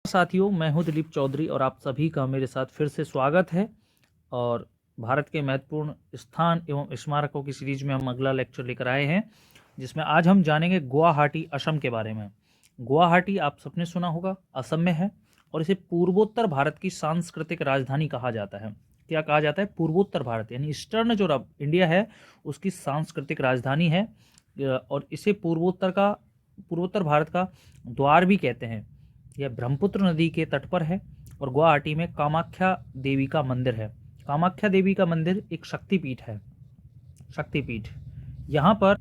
साथियों, मैं हूं दिलीप चौधरी और आप सभी का मेरे साथ फिर से स्वागत है। और भारत के महत्वपूर्ण स्थान एवं स्मारकों की सीरीज में हम अगला लेक्चर लेकर आए हैं, जिसमें आज हम जानेंगे गुवाहाटी असम के बारे में। गुवाहाटी आप सबने सुना होगा, असम में है और इसे पूर्वोत्तर भारत की सांस्कृतिक राजधानी कहा जाता है। क्या कहा जाता है? पूर्वोत्तर भारत, यानी ईस्टर्न जो इंडिया है उसकी सांस्कृतिक राजधानी है। और इसे पूर्वोत्तर भारत का द्वार भी कहते हैं। यह ब्रह्मपुत्र नदी के तट पर है और गुवाहाटी में कामाख्या देवी का मंदिर है। कामाख्या देवी का मंदिर एक शक्तिपीठ है। शक्तिपीठ, यहाँ पर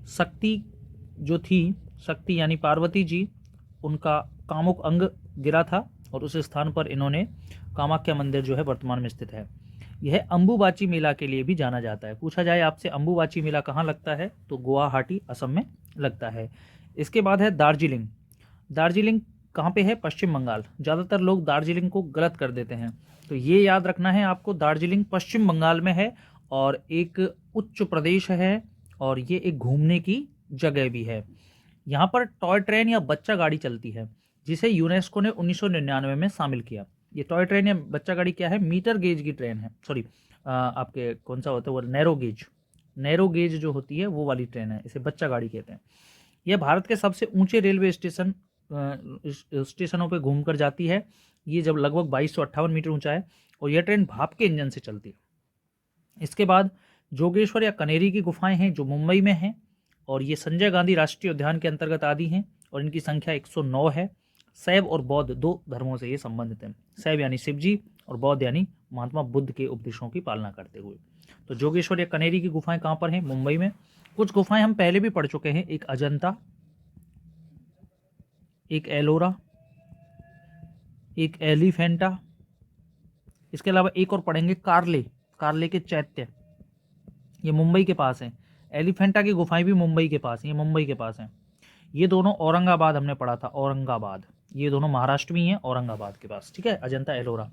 शक्ति जो थी, शक्ति यानी पार्वती जी, उनका कामुक अंग गिरा था और उस स्थान पर इन्होंने कामाख्या मंदिर जो है वर्तमान में स्थित है। यह अंबुबाची मेला के लिए भी जाना जाता है। पूछा जाए आपसे अंबुबाची मेला कहाँ लगता है, तो गुवाहाटी असम में लगता है। इसके बाद है दार्जिलिंग। दार्जिलिंग कहाँ पे है? पश्चिम बंगाल। ज़्यादातर लोग दार्जिलिंग को गलत कर देते हैं, तो ये याद रखना है आपको, दार्जिलिंग पश्चिम बंगाल में है और एक उच्च प्रदेश है और ये एक घूमने की जगह भी है। यहाँ पर टॉय ट्रेन या बच्चा गाड़ी चलती है, जिसे यूनेस्को ने 1999 में शामिल किया। ये टॉय ट्रेन या बच्चा गाड़ी क्या है? मीटर गेज की ट्रेन है। सॉरी, आपके कौन सा होता है वो, नैरो गेज। नैरो गेज जो होती है वो वाली ट्रेन है, इसे बच्चा गाड़ी कहते हैं। यह भारत के सबसे ऊंचे रेलवे स्टेशनों पर घूमकर जाती है। ये जब लगभग 2258 मीटर ऊंचा है और यह ट्रेन भाप के इंजन से चलती है। इसके बाद जोगेश्वर या कनेरी की गुफाएं हैं जो मुंबई में हैं और ये संजय गांधी राष्ट्रीय उद्यान के अंतर्गत आती हैं और इनकी संख्या 109 है। शैव और बौद्ध दो धर्मों से ये संबंधित हैं। शैव यानी शिव जी और बौद्ध यानी महात्मा बुद्ध के उपदेशों की पालना करते हुए। तो जोगेश्वर या कनेरी की गुफाएं कहाँ पर हैं? मुंबई में। कुछ गुफाएं हम पहले भी पढ़ चुके हैं, एक अजंता, एक एलोरा, एक एलिफेंटा। इसके अलावा एक और पढ़ेंगे, कार्ले। कार्ले के चैत्य, ये मुंबई के पास है। एलिफेंटा की गुफाएं भी मुंबई के पास हैं, ये मुंबई के पास हैं। ये दोनों औरंगाबाद हमने पढ़ा था, औरंगाबाद। ये दोनों महाराष्ट्र में ही हैं, औरंगाबाद के पास। ठीक है, अजंता एलोरा।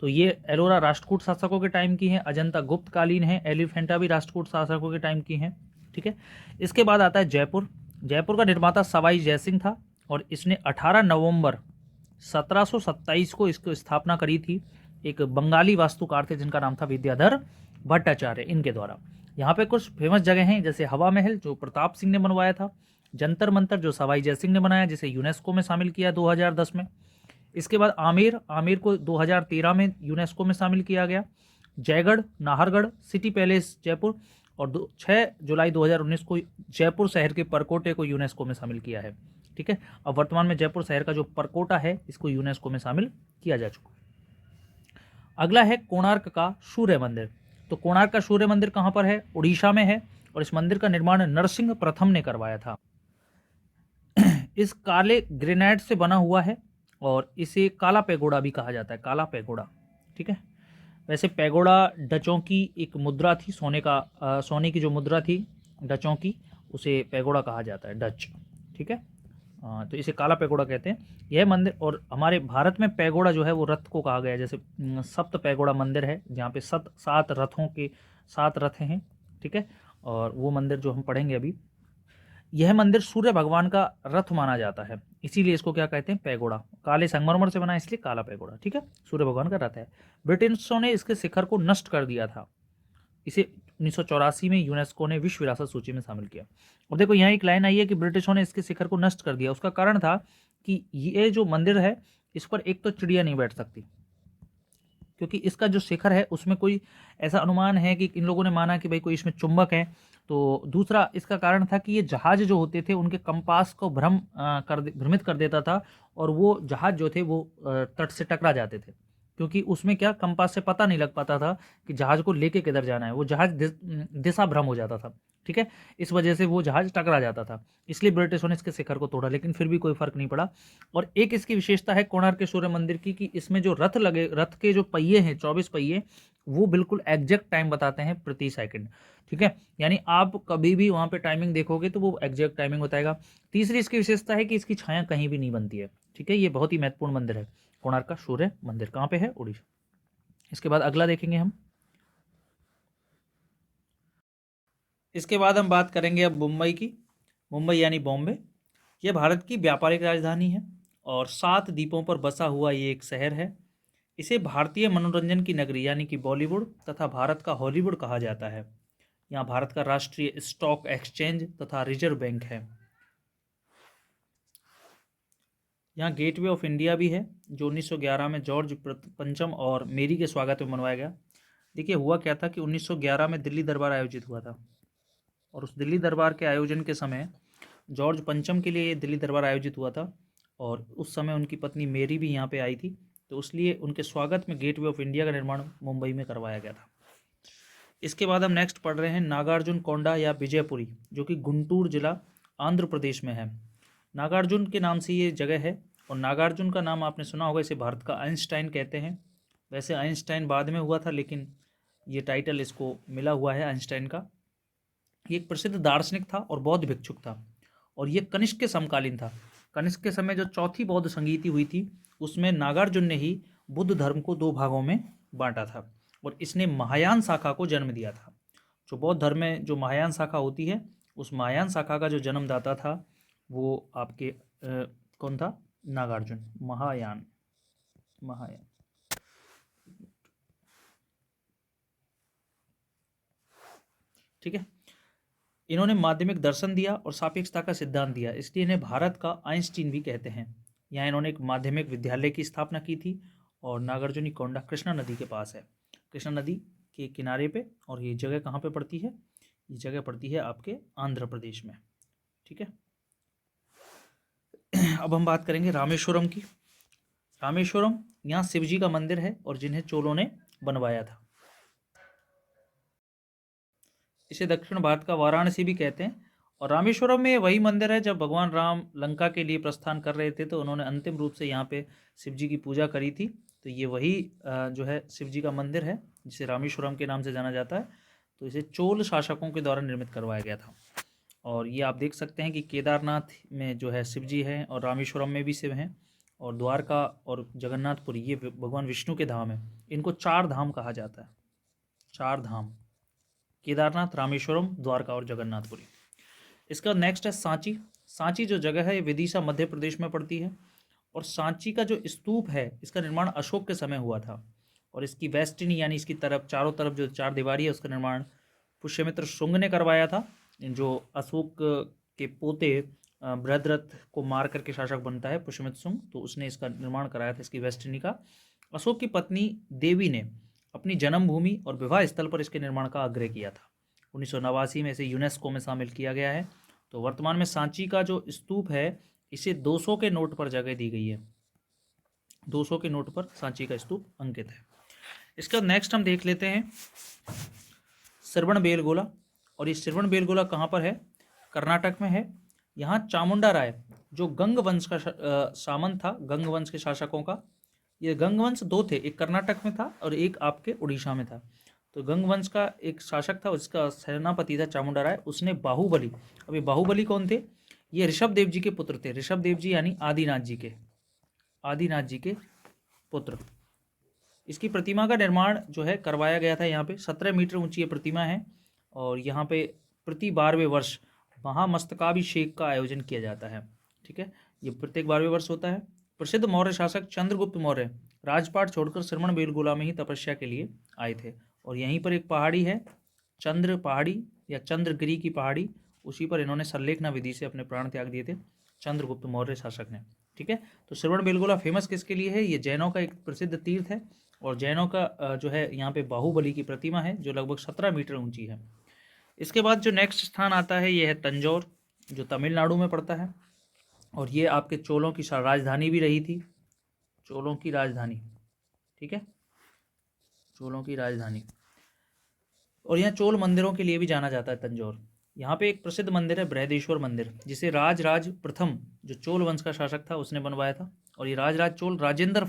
तो ये एलोरा राष्ट्रकूट शासकों के टाइम की है, अजंता गुप्तकालीन है, एलिफेंटा भी राष्ट्रकूट शासकों के टाइम की है। ठीक है। इसके बाद आता है जयपुर। जयपुर का निर्माता सवाई जयसिंह था और इसने 18 नवंबर 1727 को इसकी स्थापना करी थी। एक बंगाली वास्तुकार थे जिनका नाम था विद्याधर भट्टाचार्य, इनके द्वारा। यहाँ पे कुछ फेमस जगह हैं, जैसे हवा महल जो प्रताप सिंह ने बनवाया था, जंतर मंतर जो सवाई जयसिंह ने बनाया, जिसे यूनेस्को में शामिल किया 2010 में। इसके बाद आमेर, आमेर को 2013 में यूनेस्को में शामिल किया गया। जयगढ़, नाहरगढ़, सिटी पैलेस जयपुर और 6 जुलाई 2019 को जयपुर शहर के परकोटे को यूनेस्को में शामिल किया है। ठीक है। अब वर्तमान में जयपुर शहर का जो परकोटा है इसको यूनेस्को में शामिल किया जा चुका। अगला है कोणार्क का सूर्य मंदिर। तो कोणार्क का सूर्य मंदिर कहाँ पर है? उड़ीसा में है और इस मंदिर का निर्माण नरसिंह प्रथम ने करवाया था। इस काले ग्रेनाइट से बना हुआ है और इसे काला पैगोडा भी कहा जाता है, काला पैगोडा। ठीक है। वैसे पैगोडा डचों की एक मुद्रा थी, सोने की जो मुद्रा थी डचों की, उसे पैगोडा कहा जाता है, डच। ठीक है। तो इसे काला पैगोडा कहते हैं यह मंदिर। और हमारे भारत में पैगोडा जो है वो रथ को कहा गया है, जैसे सप्त पैगोडा मंदिर है जहाँ पे 7 रथों के 7 रथ हैं। ठीक है। और वो मंदिर जो हम पढ़ेंगे अभी, यह मंदिर सूर्य भगवान का रथ माना जाता है, इसीलिए इसको क्या कहते हैं? पैगोडा। काले संगमरमर से बना है इसलिए काला पैगोडा। ठीक है। सूर्य भगवान का रथ है। ब्रिटिशों ने इसके शिखर को नष्ट कर दिया था। इसे 1984 में यूनेस्को ने विश्व विरासत सूची में शामिल किया। और देखो यहाँ एक लाइन आई है कि ब्रिटिशों ने इसके शिखर को नष्ट कर दिया। उसका कारण था कि ये जो मंदिर है इस पर एक तो चिड़िया नहीं बैठ सकती, क्योंकि इसका जो शिखर है उसमें कोई ऐसा अनुमान है कि इन लोगों ने माना कि भाई कोई इसमें चुंबक है। तो दूसरा इसका कारण था कि ये जहाज जो होते थे उनके कंपास को भ्रमित कर देता था और वो जहाज जो थे वो तट से टकरा जाते थे, क्योंकि उसमें क्या कंपास से पता नहीं लग पाता था कि जहाज को लेके किधर जाना है, वो जहाज दिशा भ्रम हो जाता था। ठीक है। इस वजह से वो जहाज टकरा जाता था, इसलिए ब्रिटिशों ने इसके शिखर को तोड़ा, लेकिन फिर भी कोई फर्क नहीं पड़ा। और एक इसकी विशेषता है कोणार्क के सूर्य मंदिर की कि इसमें जो रथ के जो पहिए हैं, 24 पहिए, वो बिल्कुल एग्जैक्ट टाइम बताते हैं प्रति सेकंड। ठीक है। यानी आप कभी भी वहां पे टाइमिंग देखोगे तो वो एग्जैक्ट टाइमिंग बताएगा। तीसरी इसकी विशेषता है कि इसकी छाया कहीं भी नहीं बनती है। ठीक है। ये बहुत ही महत्वपूर्ण मंदिर है कोणार्क का सूर्य मंदिर। कहाँ पे है? उड़ीसा। इसके बाद अगला देखेंगे हम। इसके बाद हम बात करेंगे अब मुंबई की। मुंबई यानी बॉम्बे। यह भारत की व्यापारिक राजधानी है और 7 द्वीपों पर बसा हुआ ये एक शहर है। इसे भारतीय मनोरंजन की नगरी यानी कि बॉलीवुड तथा भारत का हॉलीवुड कहा जाता है। यहाँ भारत का राष्ट्रीय स्टॉक एक्सचेंज तथा रिजर्व बैंक है। यहाँ गेटवे ऑफ इंडिया भी है, जो 1911 में जॉर्ज पंचम और मेरी के स्वागत में बनवाया गया। देखिए हुआ क्या था कि 1911 में दिल्ली दरबार आयोजित हुआ था, और उस दिल्ली दरबार के आयोजन के समय जॉर्ज पंचम के लिए ये दिल्ली दरबार आयोजित हुआ था, और उस समय उनकी पत्नी मेरी भी यहाँ पे आई थी, तो इसलिए उनके स्वागत में गेटवे ऑफ इंडिया का निर्माण मुंबई में करवाया गया था। इसके बाद हम नेक्स्ट पढ़ रहे हैं नागार्जुन कोंडा या विजयपुरी, जो कि गुंटूर जिला आंध्र प्रदेश में है। नागार्जुन के नाम से ये जगह है, और नागार्जुन का नाम आपने सुना होगा, इसे भारत का आइंस्टाइन कहते हैं। वैसे आइंस्टाइन बाद में हुआ था, लेकिन ये टाइटल इसको मिला हुआ है आइंस्टाइन का। ये एक प्रसिद्ध दार्शनिक था और बौद्ध भिक्षुक था, और ये कनिष्क के समकालीन था। कनिष्क के समय जो चौथी बौद्ध संगीति हुई थी, उसमें नागार्जुन ने ही बुद्ध धर्म को 2 भागों में बांटा था, और इसने महायान शाखा को जन्म दिया था। जो बौद्ध धर्म में जो महायान शाखा होती है, उस महायान शाखा का जो जन्मदाता था वो आपके कौन था? नागार्जुन। महायान महायान ठीक है। इन्होंने माध्यमिक दर्शन दिया और सापेक्षता का सिद्धांत दिया, इसलिए इन्हें भारत का आइंस्टीन भी कहते हैं। यहाँ इन्होंने एक माध्यमिक विद्यालय की स्थापना की थी, और नागार्जुनी कोंडा कृष्णा नदी के पास है, कृष्णा नदी के किनारे पे। और ये जगह कहाँ पे पड़ती है? ये जगह पड़ती है आपके आंध्र प्रदेश में। ठीक है। अब हम बात करेंगे रामेश्वरम की। रामेश्वरम यहाँ शिव जी का मंदिर है, और जिन्हें चोलों ने बनवाया था। इसे दक्षिण भारत का वाराणसी भी कहते हैं। और रामेश्वरम में वही मंदिर है, जब भगवान राम लंका के लिए प्रस्थान कर रहे थे, तो उन्होंने अंतिम रूप से यहाँ पे शिव जी की पूजा करी थी। तो ये वही जो है शिव जी का मंदिर है, जिसे रामेश्वरम के नाम से जाना जाता है। तो इसे चोल शासकों के द्वारा निर्मित करवाया गया था। और ये आप देख सकते हैं कि केदारनाथ में जो है शिव जी हैं, और रामेश्वरम में भी शिव हैं, और द्वारका और जगन्नाथपुरी ये भगवान विष्णु के धाम है। इनको 4 धाम कहा जाता है, 4 धाम: केदारनाथ, रामेश्वरम, द्वारका और जगन्नाथपुरी। इसका नेक्स्ट है सांची। सांची जो जगह है, ये विदिशा मध्य प्रदेश में पड़ती है। और सांची का जो स्तूप है, इसका निर्माण अशोक के समय हुआ था, और इसकी वेस्टिनी यानी इसकी तरफ चारों तरफ जो 4 दीवारी है, उसका निर्माण पुष्यमित्र शुंग ने करवाया था, जो अशोक के पोते बृहद्रथ को मार करके शासक बनता है पुष्यमित्र शुंग, तो उसने इसका निर्माण कराया था, इसकी वेस्टिनी का। अशोक की पत्नी देवी ने अपनी जन्मभूमि और विवाह स्थल पर इसके निर्माण का आग्रह किया था। 1989 में इसे यूनेस्को में शामिल किया गया है। तो वर्तमान में सांची का जो स्तूप है, इसे 200 के नोट पर जगह दी गई है। 200 के नोट पर सांची का स्तूप अंकित है। इसका नेक्स्ट हम देख लेते हैं श्रवण बेलगोला। और ये श्रवण बेलगोला कहाँ पर है? कर्नाटक में है। यहाँ चामुंडा राय, जो गंग वंश का सामंत था, गंग वंश के शासकों का। ये गंग वंश 2 थे, एक कर्नाटक में था और एक आपके उड़ीसा में था। तो गंग वंश का एक शासक था, उसका सेनापति था चामुंडा राय, उसने बाहुबली। अब ये बाहुबली कौन थे? ये ऋषभ देव जी के पुत्र थे। ऋषभ देव जी यानी आदिनाथ जी के पुत्र। इसकी प्रतिमा का निर्माण जो है करवाया गया था। यहाँ पे 17 मीटर ऊंची ये प्रतिमा है, और यहाँ पे प्रति 12वें वर्ष महामस्तकाभिषेक का आयोजन किया जाता है। ठीक है, ये प्रत्येक 12वें वर्ष होता है। प्रसिद्ध मौर्य शासक चंद्रगुप्त मौर्य राजपाट छोड़कर श्रवण बेलगोला में ही तपस्या के लिए आए थे, और यहीं पर एक पहाड़ी है, चंद्र पहाड़ी या चंद्रगिरी की पहाड़ी, उसी पर इन्होंने संलेखना विधि से अपने प्राण त्याग दिए थे, चंद्रगुप्त मौर्य शासक ने। ठीक है, तो श्रवण बेलगोला फेमस किसके लिए है? ये जैनों का एक प्रसिद्ध तीर्थ है, और जैनों का जो है यहाँ पे बाहुबली की प्रतिमा है, जो लगभग 17 मीटर ऊंची है। इसके बाद जो नेक्स्ट स्थान आता है, ये है तंजौर, जो तमिलनाडु में पड़ता है, और ये आपके चोलों की राजधानी भी रही थी, चोलों की राजधानी। ठीक है, चोलों की राजधानी। और यहाँ चोल मंदिरों के लिए भी जाना जाता है तंजौर। यहाँ पे एक प्रसिद्ध मंदिर है बृहदेश्वर मंदिर, जिसे राज प्रथम, जो चोल वंश का शासक था, उसने बनवाया था। और ये राज चोल राजेंद्र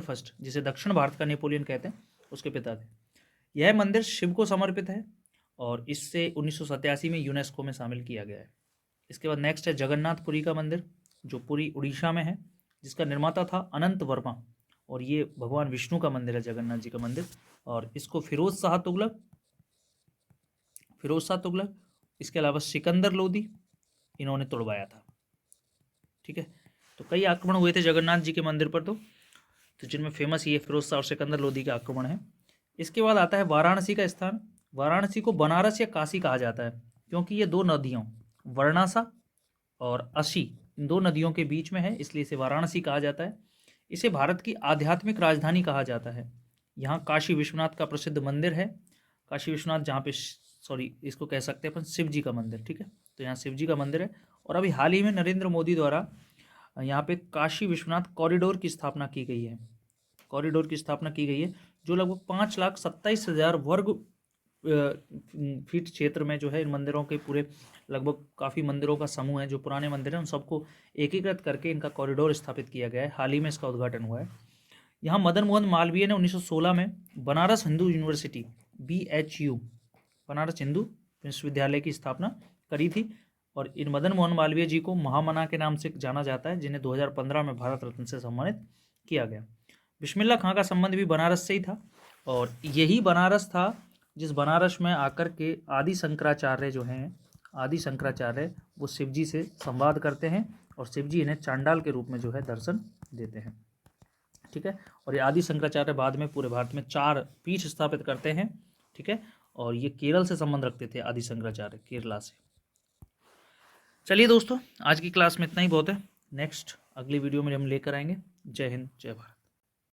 फर्स्ट, जिसे दक्षिण भारत का नेपोलियन कहते हैं, उसके पिता थे। यह मंदिर शिव को समर्पित है, और इससे 1987 में यूनेस्को में शामिल किया गया है। इसके बाद नेक्स्ट है जगन्नाथपुरी का मंदिर, जो पुरी उड़ीसा में है, जिसका निर्माता था अनंत वर्मा, और ये भगवान विष्णु का मंदिर है, जगन्नाथ जी का मंदिर। और इसको फिरोज शाह तुगलक, इसके अलावा सिकंदर लोदी, इन्होंने तोड़वाया था। ठीक है, तो कई आक्रमण हुए थे जगन्नाथ जी के मंदिर पर, तो जिनमें फेमस ये फिरोज शाह और सिकंदर लोदी के आक्रमण है। इसके बाद आता है वाराणसी का स्थान। वाराणसी को बनारस या काशी कहा जाता है, क्योंकि ये दो नदियों वर्णासा और असी, इन दो नदियों के बीच में है, इसलिए इसे वाराणसी कहा जाता है। इसे भारत की आध्यात्मिक राजधानी कहा जाता है। यहाँ काशी विश्वनाथ का प्रसिद्ध मंदिर है। काशी विश्वनाथ जहाँ पे, सॉरी, इसको कह सकते हैं अपन शिव जी का मंदिर, ठीक है। तो यहाँ शिव जी का मंदिर है। और अभी हाल ही में नरेंद्र मोदी द्वारा यहाँ पे काशी विश्वनाथ कॉरिडोर की स्थापना की गई है। कॉरिडोर की स्थापना की गई है, जो लगभग 5,27,000 वर्ग फीट क्षेत्र में जो है इन मंदिरों के पूरे लगभग काफ़ी मंदिरों का समूह है, जो पुराने मंदिर हैं उन सबको एकीकृत करके इनका कॉरिडोर स्थापित किया गया है। हाल ही में इसका उद्घाटन हुआ है। यहाँ मदन मोहन मालवीय ने 1916 में बनारस हिंदू यूनिवर्सिटी BHU, बनारस हिंदू विश्वविद्यालय की स्थापना करी थी। और इन मदन मोहन मालवीय जी को महामना के नाम से जाना जाता है, जिन्हें 2015 में भारत रत्न से सम्मानित किया गया। बिस्मिल्लाह खां का संबंध भी बनारस से ही था, और यही बनारस था जिस बनारस में आकर के आदि शंकराचार्य जो हैं, आदि शंकराचार्य वो शिवजी से संवाद करते हैं और शिवजी इन्हें चांडाल के रूप में जो है दर्शन देते हैं, ठीक है। और ये आदि शंकराचार्य बाद में पूरे भारत में 4 पीठ स्थापित करते हैं, ठीक है। और ये केरल से संबंध रखते थे आदि शंकराचार्य, केरला से। चलिए दोस्तों, आज की क्लास में इतना ही बहुत है। नेक्स्ट अगली वीडियो में हम लेकर आएंगे। जय हिंद, जय भारत।